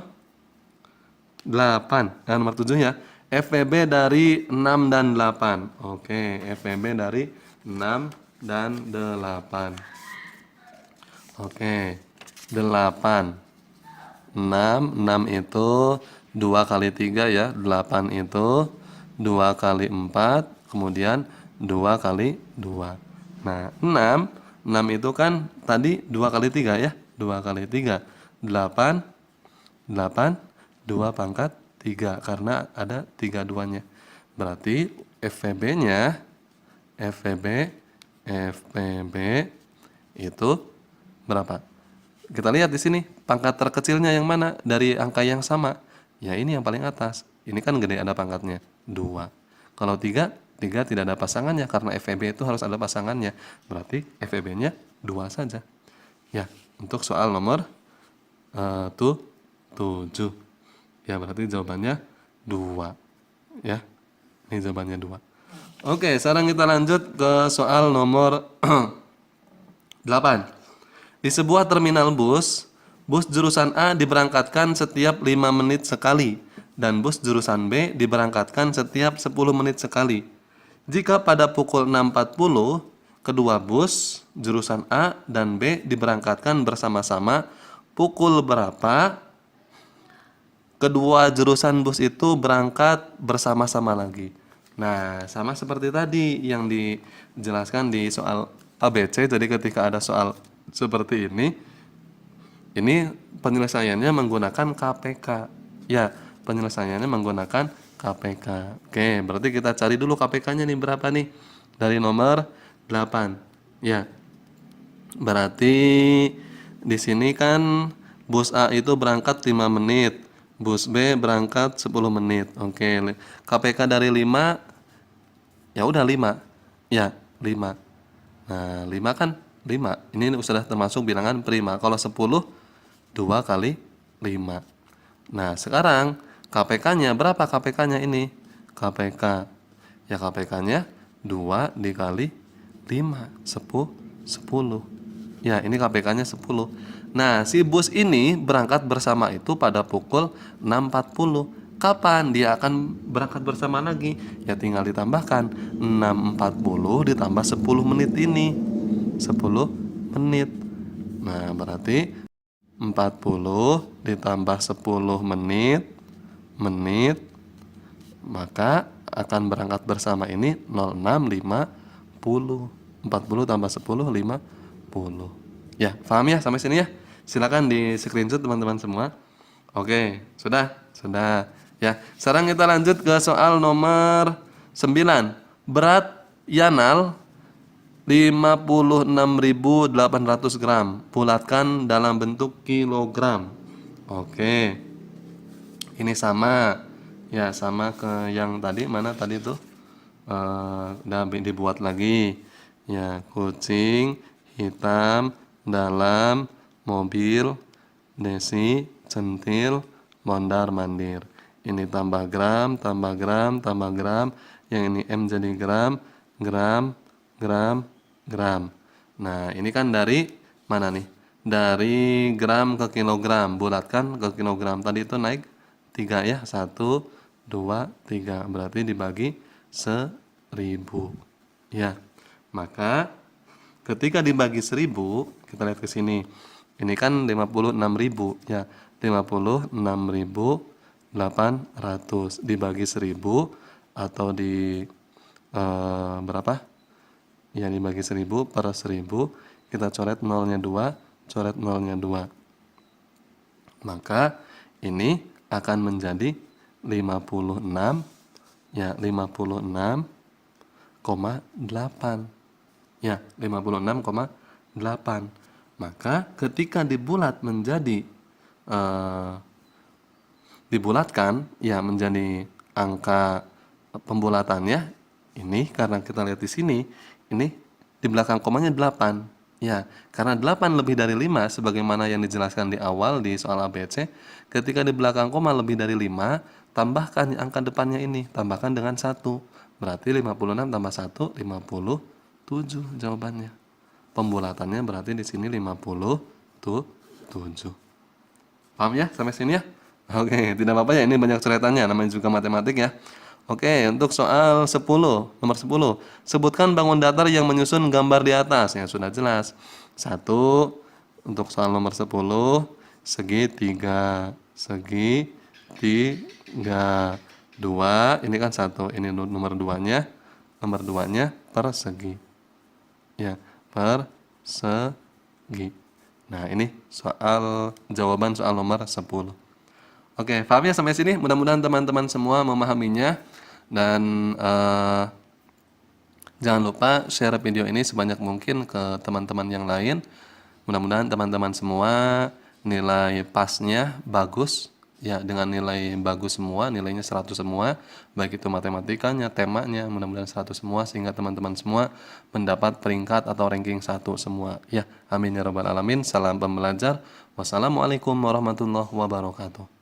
8. Nomor 7 ya. FVB dari 6 dan 8. Oke. FVB dari 6 dan 8. Oke. 8. 6 itu 2 kali 3 ya. 8 itu 2 kali 4. Kemudian 2 kali 2. Nah 6 itu kan tadi 2 kali 3 ya. 2 kali 3 8. 2 pangkat 3. Karena ada 3 duanya. Berarti FVB itu berapa? Kita lihat di sini pangkat terkecilnya yang mana dari angka yang sama. Ya ini yang paling atas. Ini kan gede ada pangkatnya 2. Kalau 3 tidak ada pasangannya karena FVB itu harus ada pasangannya. Berarti FVB-nya 2 saja. Ya, untuk soal nomor 7. Ya, berarti jawabannya 2. Ya. Ini jawabannya 2. Oke, sekarang kita lanjut ke soal nomor 8. Di sebuah terminal bus jurusan A diberangkatkan setiap 5 menit sekali dan bus jurusan B diberangkatkan setiap 10 menit sekali. Jika pada pukul 6.40 kedua bus jurusan A dan B diberangkatkan bersama-sama, pukul berapa kedua jurusan bus itu berangkat bersama-sama lagi? Nah, sama seperti tadi yang dijelaskan di soal ABC. Jadi ketika ada soal seperti ini penyelesaiannya menggunakan KPK. Ya, penyelesaiannya menggunakan KPK. Oke, berarti kita cari dulu KPK-nya nih berapa nih? Dari nomor 8. Ya. Berarti di sini kan bus A itu berangkat 5 menit, bus B berangkat 10 menit. Oke, KPK dari 5 ya udah 5. Ya, 5. Nah, 5 kan 5. Ini sudah termasuk bilangan prima. Kalau 10 2 kali 5. Nah, sekarang KPK-nya berapa KPK-nya ini? KPK. Ya KPK-nya 2 dikali 5, 10. Ya, ini KPK-nya 10. Nah, si bus ini berangkat bersama itu pada pukul 6.40. Kapan dia akan berangkat bersama lagi? Ya tinggal ditambahkan 6.40 ditambah 10 menit ini. 10 menit. Nah, berarti 40 ditambah 10 menit maka akan berangkat bersama ini 06.50. 40 tambah 10 50. Ya, paham ya sampai sini ya? Silakan di screenshot teman-teman semua. Oke, sudah. Ya, sekarang kita lanjut ke soal nomor 9. Berat Yanal 56.800 gram. Bulatkan dalam bentuk kilogram. Oke. Ini sama. Ya, sama ke yang tadi. Mana tadi tuh? Udah dibuat lagi. Ya, kucing hitam dalam mobil, desi, centil, mondar mandir. Ini tambah gram, tambah gram, tambah gram. Yang ini M jadi gram, gram, gram, gram. Nah, ini kan dari mana nih? Dari gram ke kilogram. Bulatkan ke kilogram. Tadi itu naik 3 ya. 1, 2, 3. Berarti dibagi 1000. Ya. Maka ketika dibagi 1000, kita lihat ke sini. Ini kan 56.000 ya. 56.800 dibagi 1000 atau di berapa? Ya dibagi 1000 per 1000, kita coret nolnya 2, coret nolnya 2. Maka ini akan menjadi 56 ya 56,8. Ya, 56,8. Maka ketika dibulat menjadi dibulatkan ya menjadi angka pembulatannya ini karena kita lihat di sini ini di belakang komanya 8 ya karena 8 lebih dari 5 sebagaimana yang dijelaskan di awal di soal ABC. Ketika di belakang koma lebih dari 5, tambahkan angka depannya ini, tambahkan dengan 1, berarti 56 tambah 1 57 jawabannya. Pembulatannya berarti di sini 57. Paham ya sampai sini ya? Oke, tidak apa-apa ya, ini banyak ceritanya, namanya juga matematik ya. Oke, untuk soal 10, nomor 10. Sebutkan bangun datar yang menyusun gambar di atas. Ya, sudah jelas. 1, untuk soal nomor 10, segitiga. Segitiga. 2, ini kan 1, ini nomor 2-nya. Nomor 2-nya persegi. Ya, persegi. Nah, ini jawaban soal nomor 10. Oke, paham ya sampai sini? Mudah-mudahan teman-teman semua memahaminya. Dan jangan lupa share video ini sebanyak mungkin ke teman-teman yang lain. Mudah-mudahan teman-teman semua nilai pasnya bagus. Ya, dengan nilai bagus semua, nilainya 100 semua. Baik itu matematikanya, temanya, mudah-mudahan 100 semua. Sehingga teman-teman semua mendapat peringkat atau ranking 1 semua. Ya, amin ya rabbal alamin. Salam pembelajar. Wassalamualaikum warahmatullahi wabarakatuh.